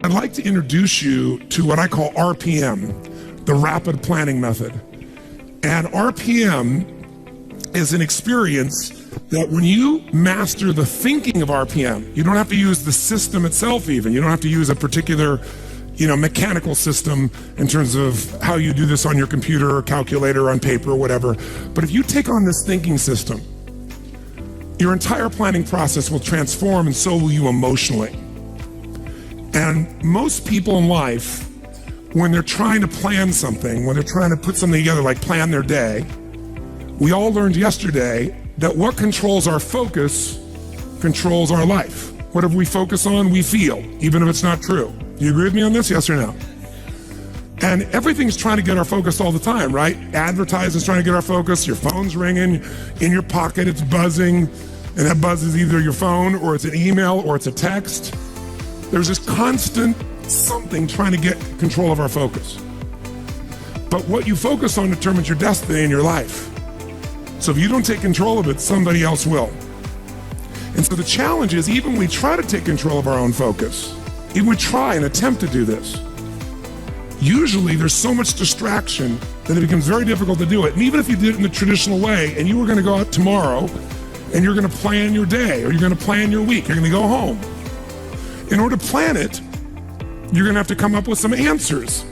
I'd like to introduce you to what I call R.P.M, the rapid planning method. And R.P.M is an experience that when you master the thinking of R.P.M, you don't have to use the system itself even. You don't have to use a particular, mechanical system in terms of how you do this on your computer or calculator or on paper or whatever. But if you take on this thinking system, your entire planning process will transform, and so will you emotionally. And most people in life, when they're trying to plan something, when they're trying to put something together, like plan their day, we all learned yesterday that what controls our focus controls our life. Whatever we focus on, we feel, even if it's not true. Do you agree with me on this, yes or no? And everything's trying to get our focus all the time, right? Advertising's trying to get our focus, your phone's ringing, in your pocket it's buzzing, and that buzz is either your phone, or it's an email, or it's a text. There's this constant something trying to get control of our focus. But what you focus on determines your destiny in your life. So if you don't take control of it, somebody else will. And so the challenge is, even when we try to take control of our own focus, even we try and attempt to do this, usually there's so much distraction that it becomes very difficult to do it. And even if you did it in the traditional way, and you were gonna go out tomorrow, and you're gonna plan your day, or you're gonna plan your week, you're gonna go home. In order to plan it, you're gonna have to come up with some answers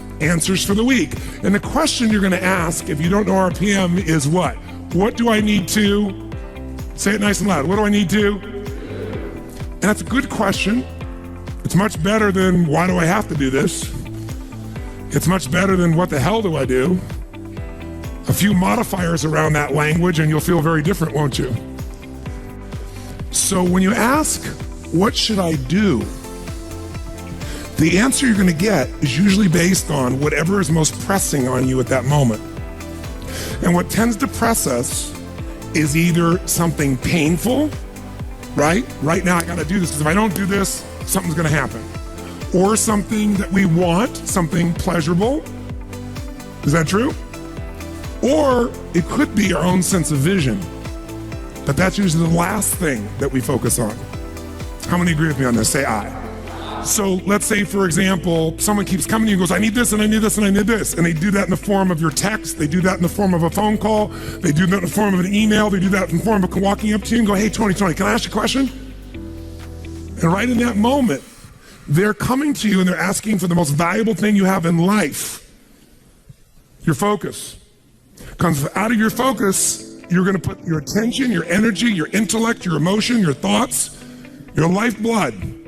for the week. And the question you're gonna ask, if you don't know R.P.M, is what? What do I need to, say it nice and loud, what do I need to? And that's a good question. It's much better than, why do I have to do this? It's much better than, what the hell do I do? A few modifiers around that language and you'll feel very different, won't you? So when you ask, what should I do? The answer you're gonna get is usually based on whatever is most pressing on you at that moment. And what tends to press us is either something painful, right? Right now I gotta do this, because if I don't do this, something's gonna happen. Or something that we want, something pleasurable. Is that true? Or it could be our own sense of vision. But that's usually the last thing that we focus on. How many agree with me on this? Say aye. So let's say, for example, someone keeps coming to you and goes, I need this and I need this and I need this. And they do that in the form of your text. They do that in the form of a phone call. They do that in the form of an email. They do that in the form of walking up to you and go, hey, Tony, can I ask you a question? And right in that moment, they're coming to you and they're asking for the most valuable thing you have in life, your focus. Because out of your focus, you're gonna put your attention, your energy, your intellect, your emotion, your thoughts, your lifeblood.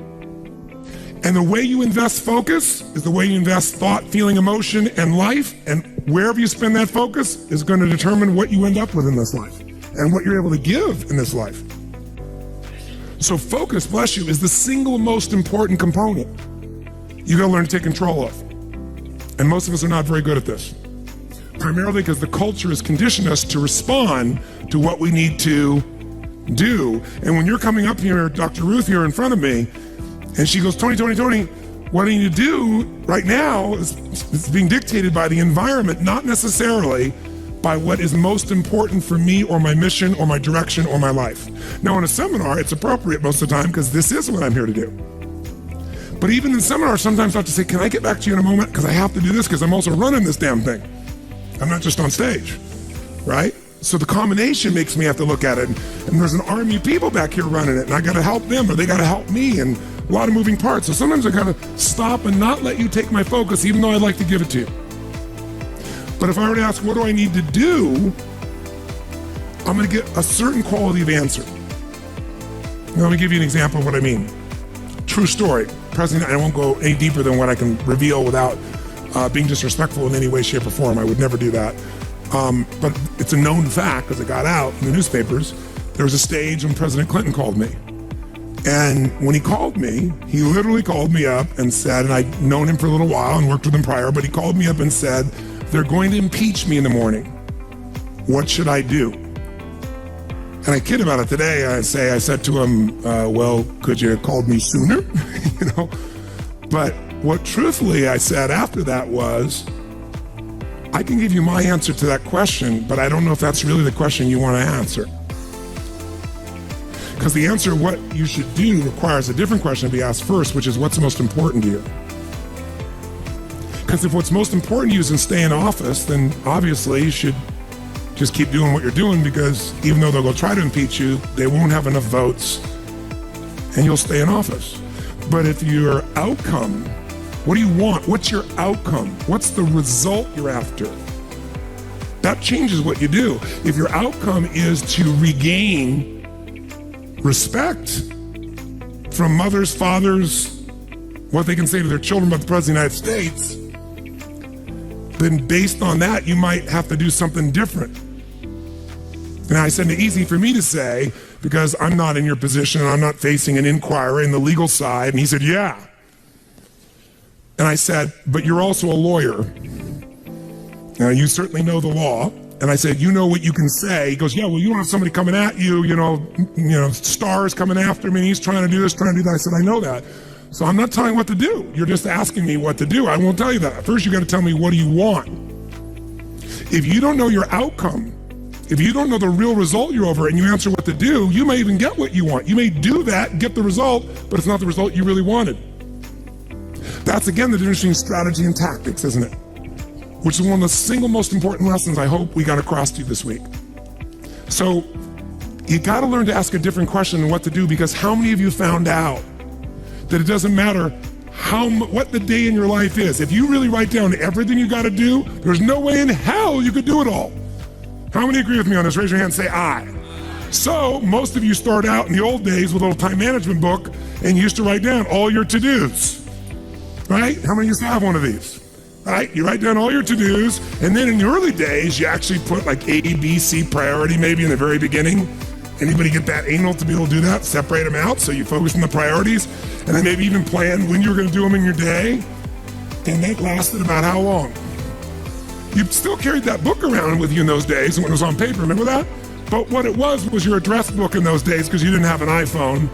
And the way you invest focus is the way you invest thought, feeling, emotion, and life. And wherever you spend that focus is going to determine what you end up with in this life and what you're able to give in this life. So focus, bless you, is the single most important component you got to learn to take control of. And most of us are not very good at this. Primarily because the culture has conditioned us to respond to what we need to do. And when you're coming up here, Dr. Ruth here in front of me, and she goes, Tony, what I need to do right now is being dictated by the environment, not necessarily by what is most important for me or my mission or my direction or my life. Now in a seminar, it's appropriate most of the time because this is what I'm here to do. But even in seminars, sometimes I have to say, can I get back to you in a moment? Because I have to do this because I'm also running this damn thing. I'm not just on stage, right? So the combination makes me have to look at it. And there's an army of people back here running it and I got to help them or they got to help me, and a lot of moving parts. So sometimes I gotta stop and not let you take my focus, even though I'd like to give it to you. But if I were to ask, what do I need to do? I'm gonna get a certain quality of answer. Now, let me give you an example of what I mean. True story. Presently, I won't go any deeper than what I can reveal without being disrespectful in any way, shape, or form. I would never do that. But it's a known fact, because it got out in the newspapers. There was a stage when President Clinton called me. And when he called me, he literally called me up and said, and I'd known him for a little while and worked with him prior, but he called me up and said, they're going to impeach me in the morning. What should I do? And I kid about it today. I said to him, well, could you have called me sooner? But what truthfully I said after that was, I can give you my answer to that question, but I don't know if that's really the question you want to answer. Because the answer, what you should do, requires a different question to be asked first, which is what's most important to you. Because if what's most important to you is to stay in office, then obviously you should just keep doing what you're doing, because even though they'll go try to impeach you, they won't have enough votes and you'll stay in office. But if your outcome, what do you want? What's your outcome? What's the result you're after? That changes what you do. If your outcome is to regain respect from mothers, fathers, what they can say to their children about the President of the United States, then based on that, you might have to do something different. And I said, it's easy for me to say, because I'm not in your position and I'm not facing an inquiry in the legal side. And he said, yeah. And I said, but you're also a lawyer. Now, you certainly know the law. And I said, you know what you can say. He goes, yeah, well, you don't have somebody coming at you, stars coming after me. He's trying to do this, trying to do that. I said, I know that. So I'm not telling you what to do. You're just asking me what to do. I won't tell you that. First, you got to tell me, what do you want? If you don't know your outcome, if you don't know the real result you're over and you answer what to do, you may even get what you want. You may do that, get the result, but it's not the result you really wanted. That's, again, the difference between strategy and tactics, isn't it? Which is one of the single most important lessons I hope we got across to you this week. So you got to learn to ask a different question and what to do, because how many of you found out that it doesn't matter what the day in your life is? If you really write down everything you got to do, there's no way in hell you could do it all. How many agree with me on this? Raise your hand and say aye. So most of you start out in the old days with a little time management book and you used to write down all your to-dos, right? How many of you still have one of these? Right? You write down all your to-dos, and then in the early days, you actually put like A, B, C priority maybe in the very beginning. Anybody get that anal to be able to do that? Separate them out so you focus on the priorities, and then maybe even plan when you're going to do them in your day. And that lasted about how long? You still carried that book around with you in those days when it was on paper, remember that? But what it was your address book in those days, because you didn't have an iPhone,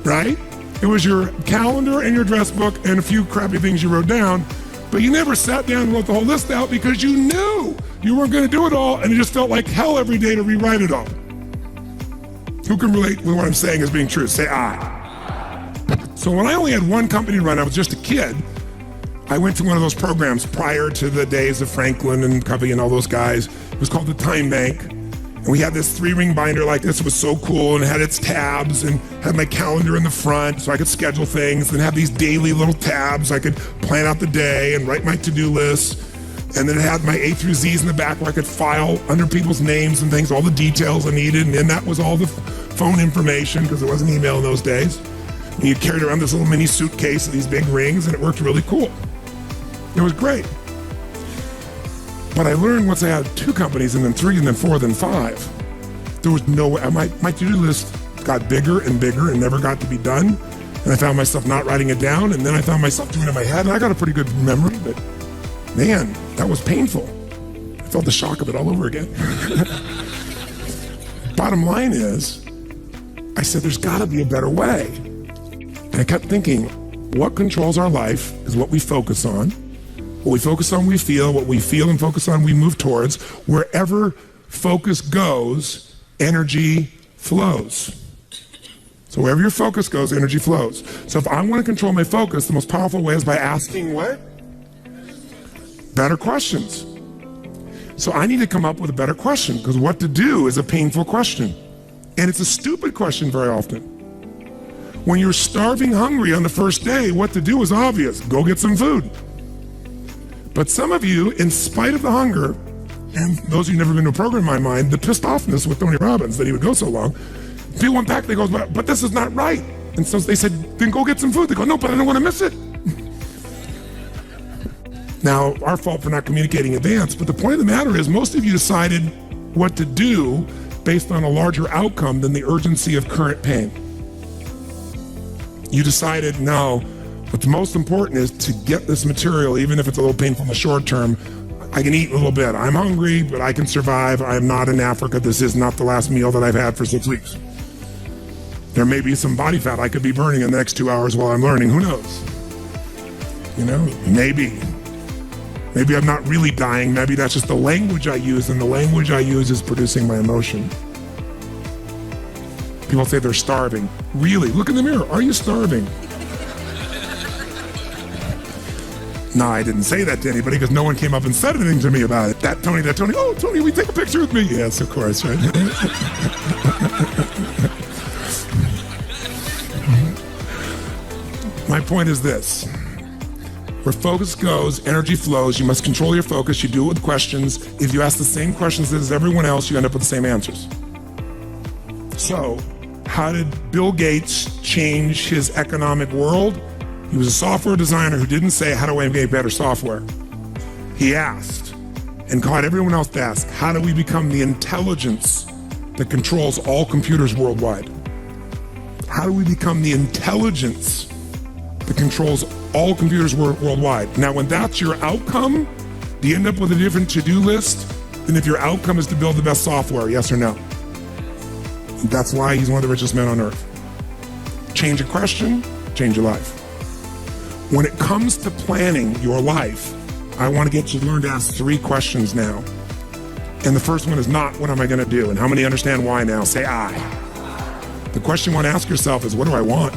right? It was your calendar and your address book and a few crappy things you wrote down, but you never sat down and wrote the whole list out because you knew you weren't going to do it all, and it just felt like hell every day to rewrite it all. Who can relate with what I'm saying as being true? Say aye. So when I only had one company to run, I was just a kid, I went to one of those programs prior to the days of Franklin and Covey and all those guys. It was called the Time Bank. And we had this 3-ring binder like this. It was so cool, and it had its tabs and had my calendar in the front so I could schedule things, and have these daily little tabs. I could plan out the day and write my to-do list. And then it had my A through Z's in the back where I could file under people's names and things, all the details I needed. And then that was all the phone information, because there wasn't email in those days. And you carried around this little mini suitcase of these big rings, and it worked really cool. It was great. But I learned once I had 2 companies, and then 3, and then 4, then 5, there was no way. My to-do list got bigger and bigger and never got to be done. And I found myself not writing it down, and then I found myself doing it in my head. And I got a pretty good memory, but man, that was painful. I felt the shock of it all over again. Bottom line is, I said, there's got to be a better way. And I kept thinking, what controls our life is what we focus on. What we focus on, we feel. What we feel and focus on, we move towards. Wherever focus goes, energy flows. So wherever your focus goes, energy flows. So if I want to control my focus, the most powerful way is by asking what? Better questions. So I need to come up with a better question, because what to do is a painful question. And it's a stupid question very often. When you're starving hungry on the first day, what to do is obvious. Go get some food. But some of you, in spite of the hunger, and those of you who've never been to a program in my mind, the pissed offness with Tony Robbins that he would go so long, people went back, they go, but this is not right. And so they said, then go get some food. They go, no, but I don't want to miss it. Now, our fault for not communicating in advance, but the point of the matter is most of you decided what to do based on a larger outcome than the urgency of current pain. You decided, no, what's most important is to get this material, even if it's a little painful in the short term. I can eat a little bit. I'm hungry, but I can survive. I am not in Africa. This is not the last meal that I've had for 6 weeks. There may be some body fat I could be burning in the next 2 hours while I'm learning. Who knows? Maybe. Maybe I'm not really dying. Maybe that's just the language I use, and the language I use is producing my emotion. People say they're starving. Really? Look in the mirror. Are you starving? No, I didn't say that to anybody because no one came up and said anything to me about it. That Tony, oh, Tony, will you take a picture with me? Yes, of course, right? My point is this. Where focus goes, energy flows. You must control your focus. You do it with questions. If you ask the same questions as everyone else, you end up with the same answers. So, how did Bill Gates change his economic world? He was a software designer who didn't say, how do I make better software? He asked, and caught everyone else to ask, how do we become the intelligence that controls all computers worldwide? How do we become the intelligence that controls all computers worldwide? Now, when that's your outcome, do you end up with a different to-do list than if your outcome is to build the best software, yes or no? That's why he's one of the richest men on earth. Change a question, change your life. When it comes to planning your life, I want to get you to learn to ask 3 questions now. And the first one is not, what am I going to do? And how many understand why now? Say I. The question you want to ask yourself is, what do I want?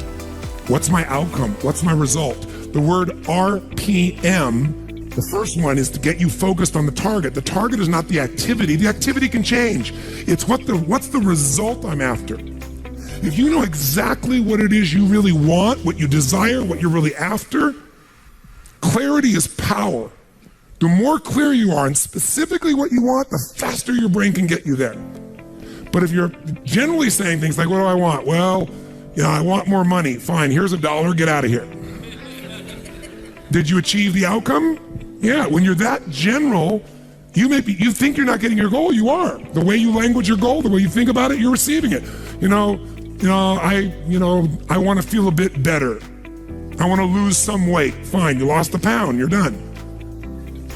What's my outcome? What's my result? The word R.P.M, the first one is to get you focused on the target. The target is not the activity. The activity can change. It's what's the result I'm after. If you know exactly what it is you really want, what you desire, what you're really after, clarity is power. The more clear you are and specifically what you want, the faster your brain can get you there. But if you're generally saying things like, what do I want? Well, I want more money. Fine, here's $1, get out of here. Did you achieve the outcome? Yeah, when you're that general, you think you're not getting your goal, you are. The way you language your goal, the way you think about it, you're receiving it. I want to feel a bit better. I want to lose some weight. Fine, you lost a pound, you're done.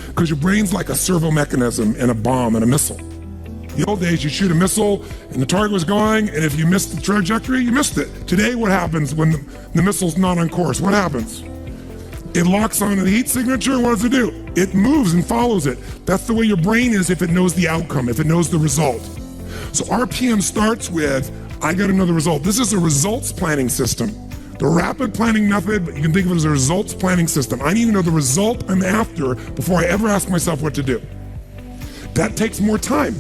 Because your brain's like a servo mechanism in a bomb and a missile. In the old days, you shoot a missile and the target was going, and if you missed the trajectory, you missed it. Today, what happens when the missile's not on course? What happens? It locks onto the heat signature, what does it do? It moves and follows it. That's the way your brain is if it knows the outcome, if it knows the result. So RPM starts with, I got to know the result. This is a results planning system. The rapid planning method, but you can think of it as a results planning system. I need to know the result I'm after before I ever ask myself what to do. That takes more time,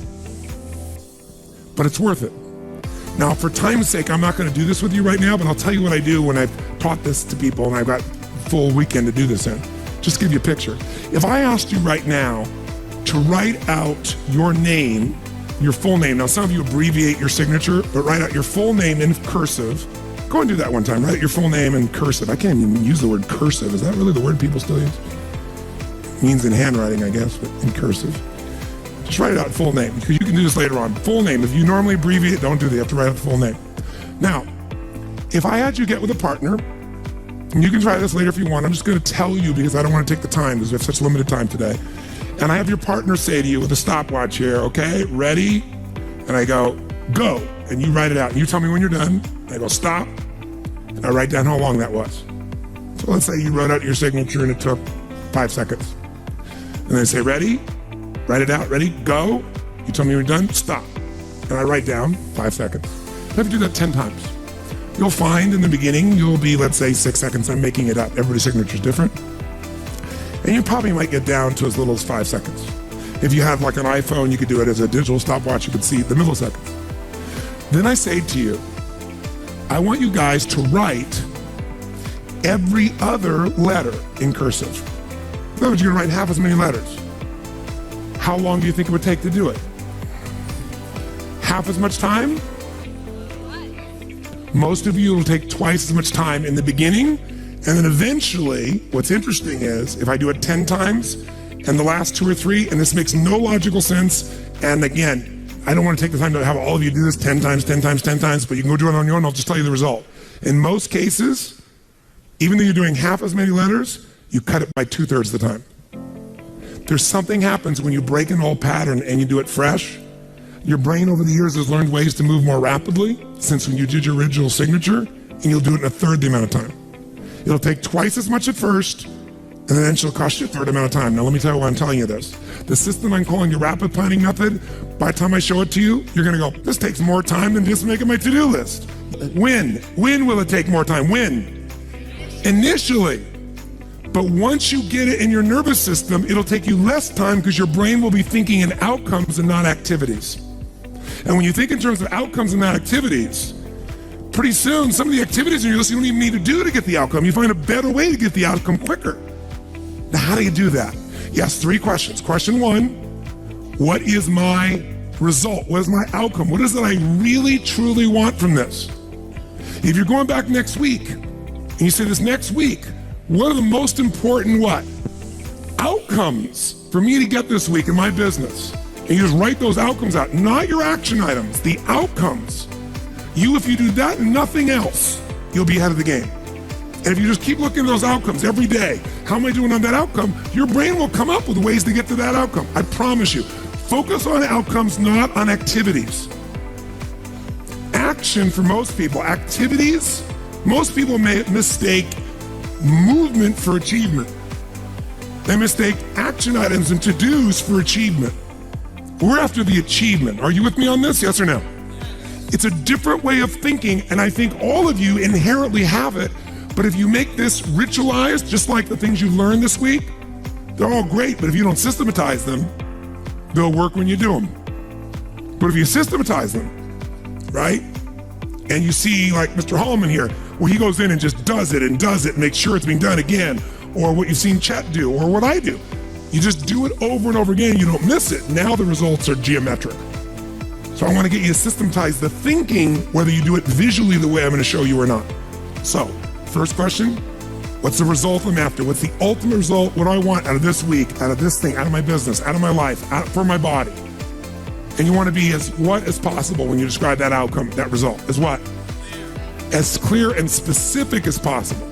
but it's worth it. Now, for time's sake, I'm not going to do this with you right now, but I'll tell you what I do when I've taught this to people and I've got a full weekend to do this in. Just to give you a picture. If I asked you right now to write out your name, your full name. Now, some of you abbreviate your signature, but write out your full name in cursive. Go and do that one time. Write out your full name in cursive. I can't even use the word cursive. Is that really the word people still use? It means in handwriting, I guess, but in cursive. Just write it out full name, because you can do this later on. Full name. If you normally abbreviate, don't do that. You have to write out the full name. Now, if I had you get with a partner, and you can try this later if you want. I'm just going to tell you because I don't want to take the time because we have such limited time today. And I have your partner say to you with a stopwatch here, okay, ready? And I go, go. And you write it out. And you tell me when you're done. I go, stop. And I write down how long that was. So let's say you wrote out your signature and it took 5 seconds. And then I say, ready? Write it out. Ready? Go. You tell me when you're done. Stop. And I write down 5 seconds. I have to do that 10 times. You'll find in the beginning, you'll be, let's say, 6 seconds. I'm making it up. Everybody's signature is different. And you probably might get down to as little as 5 seconds. If you have like an iPhone, you could do it as a digital stopwatch. You could see the milliseconds. Then I say to you, I want you guys to write every other letter in cursive. In other words, you're going to write half as many letters. How long do you think it would take to do it? Half as much time? Most of you will take twice as much time in the beginning, and then eventually, what's interesting is, if I do it 10 times, and the last 2 or 3, and this makes no logical sense, and again, I don't want to take the time to have all of you do this 10 times, 10 times, 10 times, but you can go do it on your own, I'll just tell you the result. In most cases, even though you're doing half as many letters, you cut it by 2/3 of the time. There's something happens when you break an old pattern and you do it fresh. Your brain over the years has learned ways to move more rapidly since when you did your original signature, and you'll do it in 1/3 the amount of time. It'll take twice as much at first, and then it'll cost you 1/3 amount of time. Now let me tell you why I'm telling you this. The system I'm calling your rapid planning method, by the time I show it to you, you're gonna go, this takes more time than just making my to-do list. When will it take more time? When? Initially. But once you get it in your nervous system, it'll take you less time because your brain will be thinking in outcomes and not activities. And when you think in terms of outcomes and not activities, pretty soon some of the activities on your list you don't even need to do to get the outcome. You find a better way to get the outcome quicker. Now, how do you do that? Yes, 3 questions. Question 1, what is my result? What is my outcome? What is it I really, truly want from this? If you're going back next week, and you say this next week, what are the most important outcomes for me to get this week in my business? And you just write those outcomes out, not your action items, the outcomes. If you do that and nothing else, you'll be ahead of the game. And if you just keep looking at those outcomes every day, how am I doing on that outcome? Your brain will come up with ways to get to that outcome. I promise you. Focus on outcomes, not on activities. Action for most people, activities, most people may mistake movement for achievement. They mistake action items and to-dos for achievement. We're after the achievement. Are you with me on this? Yes or no? It's a different way of thinking, and I think all of you inherently have it, but if you make this ritualized, just like the things you learned this week, they're all great, but if you don't systematize them, they'll work when you do them. But if you systematize them, right? And you see like Mr. Hallman here, where he goes in and just does it and makes sure it's being done again, or what you've seen Chet do, or what I do. You just do it over and over again, you don't miss it. Now the results are geometric. So I want to get you to systematize the thinking, whether you do it visually the way I'm going to show you or not. So, first question, what's the result I'm after? What's the ultimate result? What do I want out of this week, out of this thing, out of my business, out of my life, for my body? And you want to be as possible when you describe that outcome, that result, as what? As clear and specific as possible.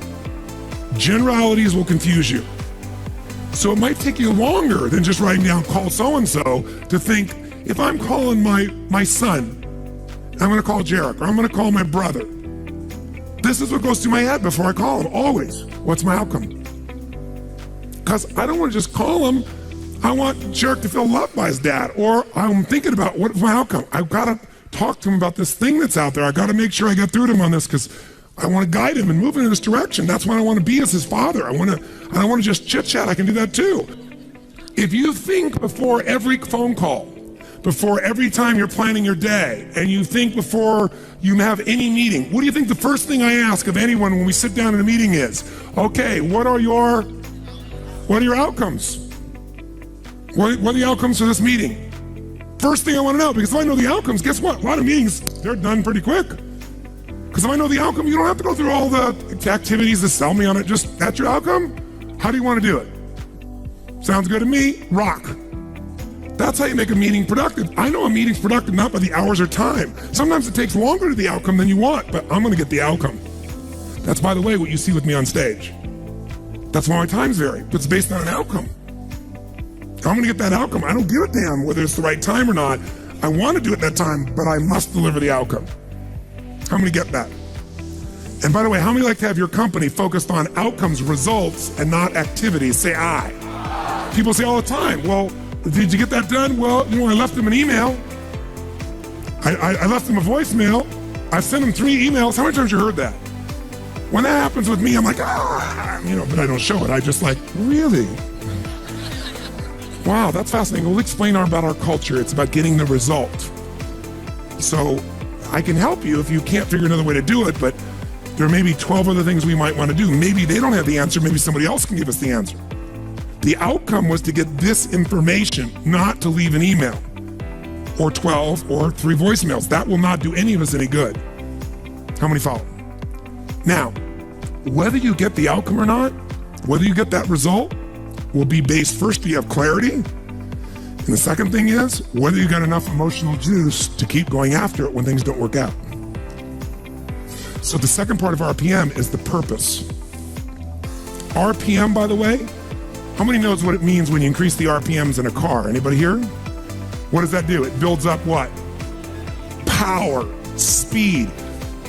Generalities will confuse you. So it might take you longer than just writing down call so-and-so to think, if I'm calling my son, I'm going to call Jarek, or I'm going to call my brother. This is what goes through my head before I call him, always. What's my outcome? Because I don't want to just call him. I want Jarek to feel loved by his dad, or I'm thinking about what's my outcome. I've got to talk to him about this thing that's out there. I got to make sure I get through to him on this because I want to guide him and move him in this direction. That's what I want to be as his father. I don't want to just chit chat. I can do that too. If you think before every phone call, before every time you're planning your day, and you think before you have any meeting, what do you think the first thing I ask of anyone when we sit down in a meeting is? Okay, what are your outcomes? What are the outcomes for this meeting? First thing I want to know, because if I know the outcomes, guess what? A lot of meetings, they're done pretty quick. Because if I know the outcome, you don't have to go through all the activities to sell me on it. Just, that's your outcome? How do you want to do it? Sounds good to me? Rock. That's how you make a meeting productive. I know a meeting's productive not by the hours or time. Sometimes it takes longer to the outcome than you want, but I'm going to get the outcome. That's, by the way, what you see with me on stage. That's why my times vary, but it's based on an outcome. I'm going to get that outcome. I don't give a damn whether it's the right time or not. I want to do it that time, but I must deliver the outcome. How many get that? And by the way, how many like to have your company focused on outcomes, results, and not activities? Say I. People say all the time, well, did you get that done? Well, I left them an email. I left them a voicemail. I sent them 3 emails. How many times you heard that? When that happens with me, I'm like, but I don't show it. I just like, really? Wow, that's fascinating. We'll explain about our culture. It's about getting the result. So I can help you if you can't figure another way to do it, but there may be 12 other things we might want to do. Maybe they don't have the answer. Maybe somebody else can give us the answer. The outcome was to get this information, not to leave an email or 12 or 3 voicemails. That will not do any of us any good. How many follow? Now, whether you get the outcome or not, whether you get that result, will be based, first, do you have clarity? And the second thing is, whether you got enough emotional juice to keep going after it when things don't work out. So the second part of R.P.M. is the purpose. R.P.M., by the way, how many knows what it means when you increase the RPMs in a car? Anybody here? What does that do? It builds up what? Power, speed.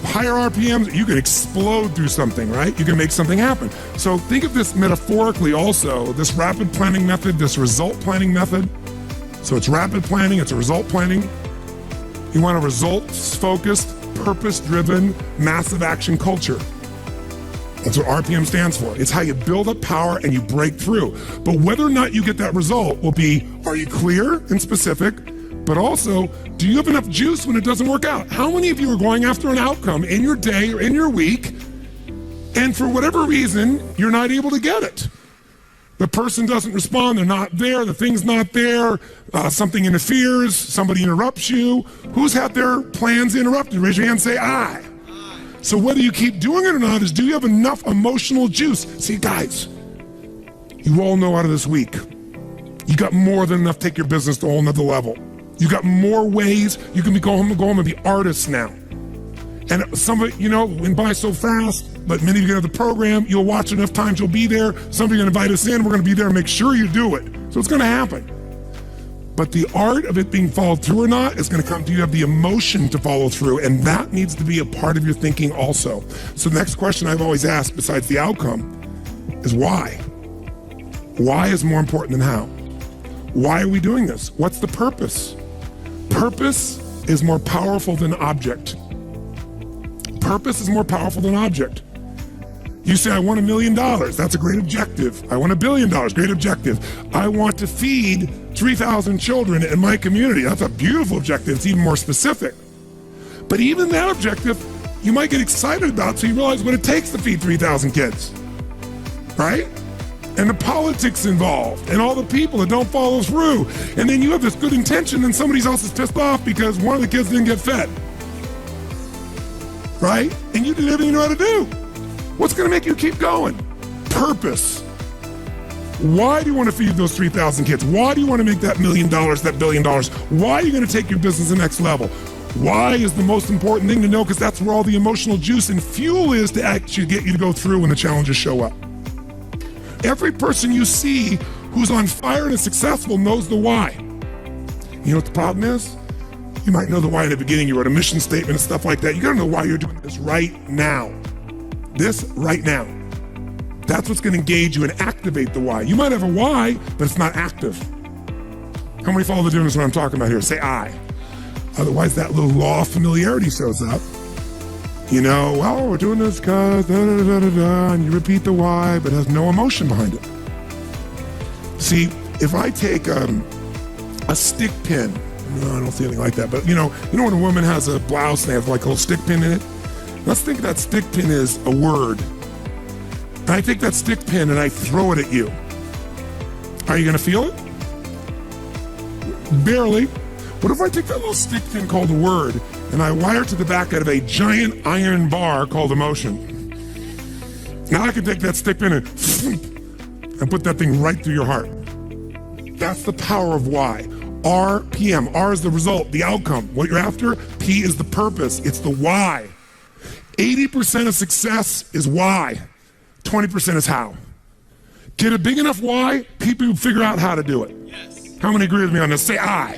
Higher RPMs, you can explode through something, right? You can make something happen. So think of this metaphorically also, this rapid planning method, this result planning method. So it's rapid planning, it's a result planning. You want a results-focused, purpose-driven, massive action culture. That's what R.P.M stands for. It's how you build up power and you break through. But whether or not you get that result will be, are you clear and specific? But also, do you have enough juice when it doesn't work out? How many of you are going after an outcome in your day or in your week, and for whatever reason, you're not able to get it? The person doesn't respond, they're not there, the thing's not there, something interferes, somebody interrupts you. Who's had their plans interrupted? Raise your hand and say, I. So whether you keep doing it or not is, do you have enough emotional juice? See, guys, you all know out of this week, you got more than enough to take your business to a whole nother level. You got more ways. You can go home and be artists now. And some of it, went by so fast, but many of you have the program, you'll watch enough times, you'll be there. Some of you are going to invite us in, we're going to be there and make sure you do it. So it's going to happen. But the art of it being followed through or not is going to come to you have the emotion to follow through, and that needs to be a part of your thinking also. So the next question I've always asked, besides the outcome, is why? Why is more important than how? Why are we doing this? What's the purpose? Purpose is more powerful than object. Purpose is more powerful than object. You say, I want $1 million. That's a great objective. I want $1 billion. Great objective. I want to feed 3,000 children in my community. That's a beautiful objective. It's even more specific. But even that objective, you might get excited about, so you realize what it takes to feed 3,000 kids, right? And the politics involved and all the people that don't follow through. And then you have this good intention and somebody else is pissed off because one of the kids didn't get fed, right? And you did everything you know how to do. What's going to make you keep going? Purpose. Why do you want to feed those 3,000 kids? Why do you want to make that $1 million, that $1 billion? Why are you going to take your business to the next level? Why is the most important thing to know? Because that's where all the emotional juice and fuel is to actually get you to go through when the challenges show up. Every person you see who's on fire and is successful knows the why. You know what the problem is? You might know the why in the beginning. You wrote a mission statement and stuff like that. You got to know why you're doing this right now. This right now. That's what's going to engage you and activate the why. You might have a why, but it's not active. How many follow the difference what I'm talking about here? Say I. Otherwise, that little law of familiarity shows up. We're doing this because and you repeat the why, but it has no emotion behind it. See, if I take a stick pin, no, I don't see anything like that, but when a woman has a blouse and they have like a little stick pin in it? Let's think that stick pin is a word. And I take that stick pin and I throw it at you. Are you going to feel it? Barely. What if I take that little stick pin called a word and I wire it to the back out of a giant iron bar called emotion? Now I can take that stick pin and put that thing right through your heart. That's the power of why. R.P.M. R is the result, the outcome, what you're after. P is the purpose. It's the why. 80% of success is why. 20% is how. Get a big enough why, people will figure out how to do it. Yes. How many agree with me on this? Say I.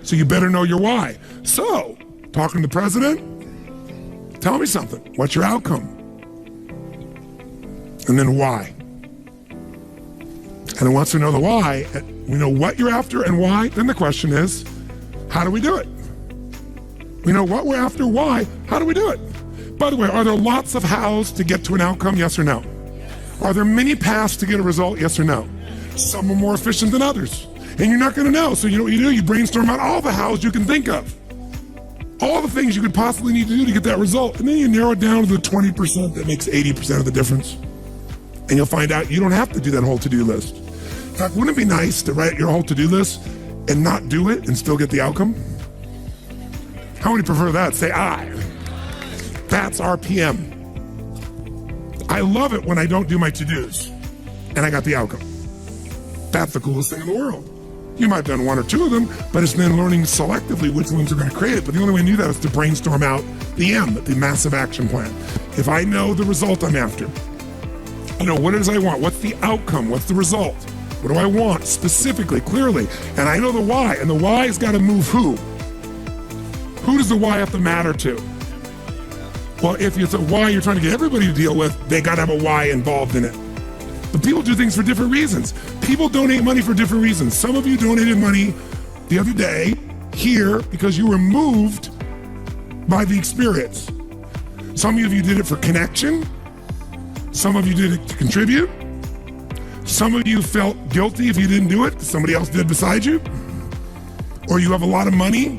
So you better know your why. So, talking to the president, tell me something. What's your outcome? And then why? And then once we know the why, we know what you're after and why, then the question is, how do we do it? We know what we're after, why, how do we do it? By the way, are there lots of hows to get to an outcome, yes or no? Are there many paths to get a result, yes or no? Some are more efficient than others. And you're not going to know. So you know what you do? You brainstorm out all the hows you can think of. All the things you could possibly need to do to get that result. And then you narrow it down to the 20% that makes 80% of the difference. And you'll find out you don't have to do that whole to-do list. In fact, wouldn't it be nice to write your whole to-do list and not do it and still get the outcome? How many prefer that? Say I. That's R.P.M. I love it when I don't do my to-dos and I got the outcome. That's the coolest thing in the world. You might have done one or two of them, but it's then learning selectively which ones are going to create it. But the only way to do that is to brainstorm out the M, the massive action plan. If I know the result I'm after, I know what it is I want, what's the outcome, what's the result, what do I want specifically, clearly, and I know the why, and the why has got to move who? Who does the why have to matter to? Well, if it's a why you're trying to get everybody to deal with, they got to have a why involved in it. But people do things for different reasons. People donate money for different reasons. Some of you donated money the other day here because you were moved by the experience. Some of you did it for connection. Some of you did it to contribute. Some of you felt guilty if you didn't do it, somebody else did beside you. Or you have a lot of money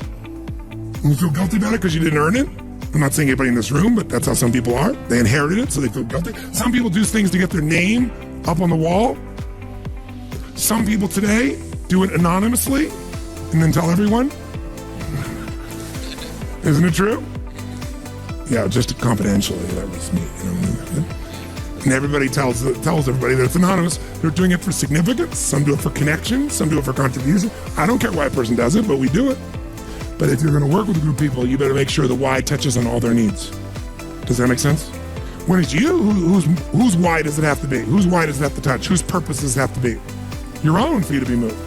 and you feel guilty about it because you didn't earn it. I'm not saying anybody in this room, but that's how some people are. They inherited it, so they feel guilty. Some people do things to get their name up on the wall. Some people today do it anonymously and then tell everyone. Isn't it true? Yeah, just confidentially. That was me. And everybody tells everybody that it's anonymous. They're doing it for significance. Some do it for connection. Some do it for contribution. I don't care why a person does it, but we do it. But if you're going to work with a group of people, you better make sure the why touches on all their needs. Does that make sense? When it's you, whose why does it have to be? Whose why does it have to touch? Whose purpose does it have to be? Your own, for you to be moved.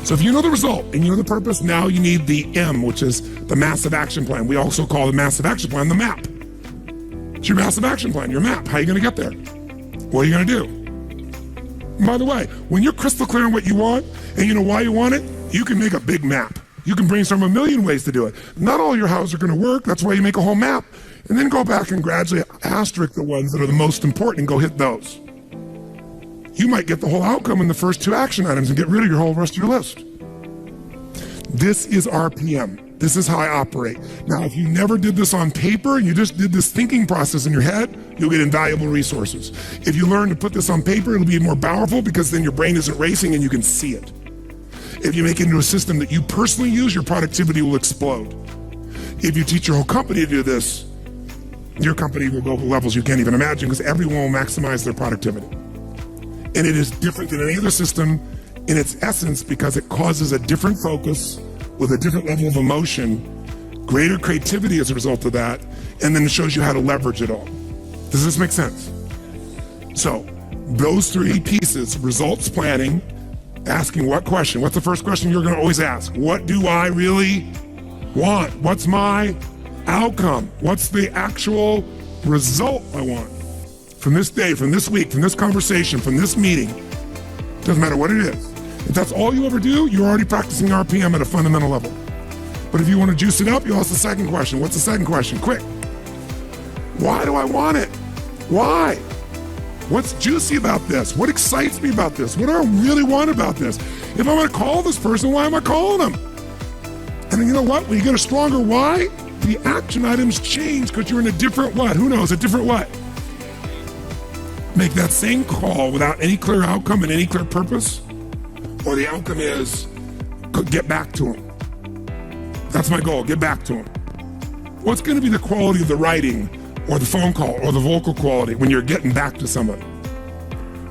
So if you know the result and you know the purpose, now you need the M, which is the massive action plan. We also call the massive action plan the map. It's your massive action plan, your map. How are you going to get there? What are you going to do? And by the way, when you're crystal clear on what you want and you know why you want it, you can make a big map. You can brainstorm a million ways to do it. Not all your houses are going to work. That's why you make a whole map. And then go back and gradually asterisk the ones that are the most important and go hit those. You might get the whole outcome in the first 2 action items and get rid of your whole rest of your list. This is R.P.M. This is how I operate. Now, if you never did this on paper and you just did this thinking process in your head, you'll get invaluable resources. If you learn to put this on paper, it'll be more powerful because then your brain isn't racing and you can see it. If you make it into a system that you personally use, your productivity will explode. If you teach your whole company to do this, your company will go to levels you can't even imagine because everyone will maximize their productivity. And it is different than any other system in its essence because it causes a different focus with a different level of emotion, greater creativity as a result of that, and then it shows you how to leverage it all. Does this make sense? So those 3 pieces, results planning, asking what question? What's the first question you're going to always ask? What do I really want? What's my outcome? What's the actual result I want? From this day, from this week, from this conversation, from this meeting, doesn't matter what it is. If that's all you ever do, you're already practicing R.P.M. at a fundamental level. But if you want to juice it up, you ask the second question. What's the second question? Quick. Why do I want it? Why? What's juicy about this? What excites me about this? What do I really want about this? If I'm going to call this person, why am I calling them? And then you know what? When you get a stronger why, the action items change because you're in a different what? Who knows? A different what? Make that same call without any clear outcome and any clear purpose, or the outcome is get back to him. That's my goal, get back to him. What's going to be the quality of the writing or the phone call or the vocal quality when you're getting back to somebody?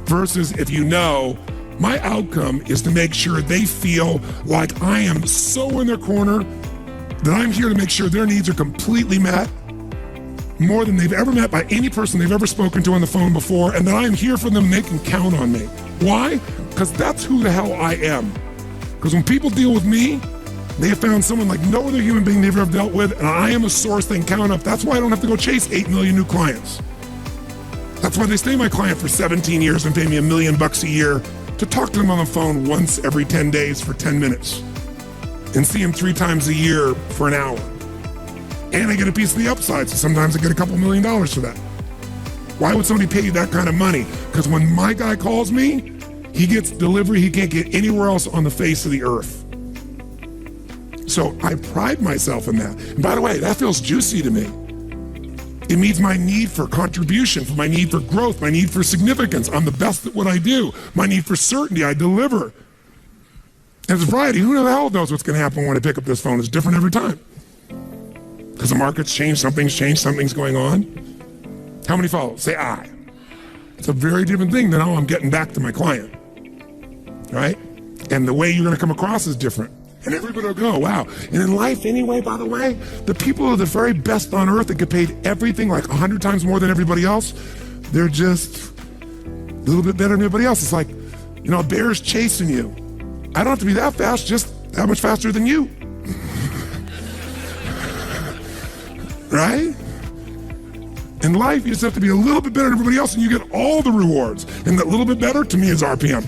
Versus if you know my outcome is to make sure they feel like I am so in their corner that I'm here to make sure their needs are completely met, more than they've ever met by any person they've ever spoken to on the phone before, and that I'm here for them and they can count on me. Why? Because that's who the hell I am. Because when people deal with me, they have found someone like no other human being they've ever dealt with, and I am a source they can count up. That's why I don't have to go chase 8 million new clients. That's why they stay my client for 17 years and pay me $1 million a year to talk to them on the phone once every 10 days for 10 minutes and see them 3 times a year for an hour. And I get a piece of the upside, so sometimes I get a couple $1 million for that. Why would somebody pay you that kind of money? Because when my guy calls me, he gets delivery he can't get anywhere else on the face of the earth. So I pride myself in that. And by the way, that feels juicy to me. It means my need for contribution, for my need for growth, my need for significance. I'm the best at what I do. My need for certainty, I deliver. As a variety, who the hell knows what's going to happen when I pick up this phone? It's different every time. Because the market's changed, something's going on. How many follow? Say I. It's a very different thing than how I'm getting back to my client, right? And the way you're going to come across is different. And everybody will go, wow. And in life anyway, by the way, the people who are the very best on earth that get paid everything like 100 times more than everybody else, they're just a little bit better than everybody else. It's like, you know, a bear's chasing you. I don't have to be that fast, just that much faster than you. Right? In life, you just have to be a little bit better than everybody else and you get all the rewards. And that little bit better, to me, is R.P.M.